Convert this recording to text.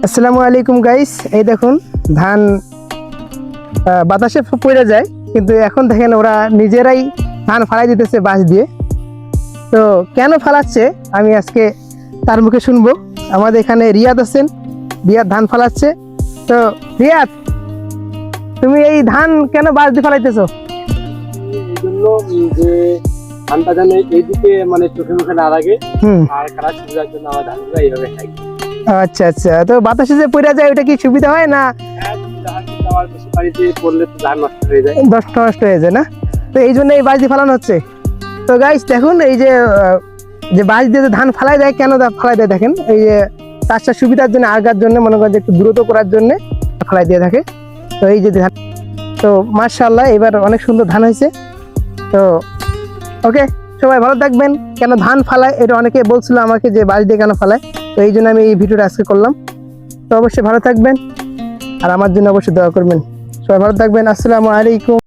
আসসালামু আলাইকুম গাইস, এই দেখুন ধান বাতাসে পড়ে যায়, কিন্তু এখন দেখেন ওরা নিজেরাই ধান ফালাই দিতেছে বাঁশ দিয়ে। তো কেন ফালাচ্ছে আমি আজকে তার মুখে শুনবো। আমাদের এখানে রিয়াদ আছেন, রিয়াদ ধান ফালাচ্ছে। তো রিয়াদ, তুমি এই ধান কেন বাঁশ দিয়ে ফালাইতেছো? এই জন্য যে ধানটা যেন এইদিকে মানে চোখে মুখে না লাগে আর খারাপ সুবিধার জন্য আমার ধানগুলো এইভাবে খাই। আচ্ছা আচ্ছা, তো বাতাসে যে পড়ে যায় ওটা কি সুবিধা হয় না? ধান কিন্তু আমার বেশি পানিতে পড়লে তো ধান নষ্ট হয়ে যায়, নষ্ট হয়ে যায় না? তো এই জন্য এই বাঁশ দিয়ে ফালানো হচ্ছে। তো গাইস দেখুন, এই যে যে বাঁশ দিয়ে যে ধান ফালাই দেয়, কেন ফালাই দেয় দেখেন, এই যে চাষটার সুবিধার জন্য, আগার জন্য, মনে করেন যে একটু দ্রুত করার জন্য ফালাই দিয়ে থাকে। তো এই যে ধান, তো মাশাআল্লাহ এবার অনেক সুন্দর ধান হয়েছে। তো ওকে, সবাই ভালো থাকবেন। কেন ধান ফালায় এটা অনেকে বলছিল আমাকে যে বাঁশ দিয়ে কেন ফালায়, তো এই জন্য আমি এই ভিডিওটা আজকে করলাম। তো অবশ্যই ভালো থাকবেন আর আমার জন্য অবশ্যই দোয়া করবেন। সবাই ভালো থাকবেন। আসসালামু আলাইকুম।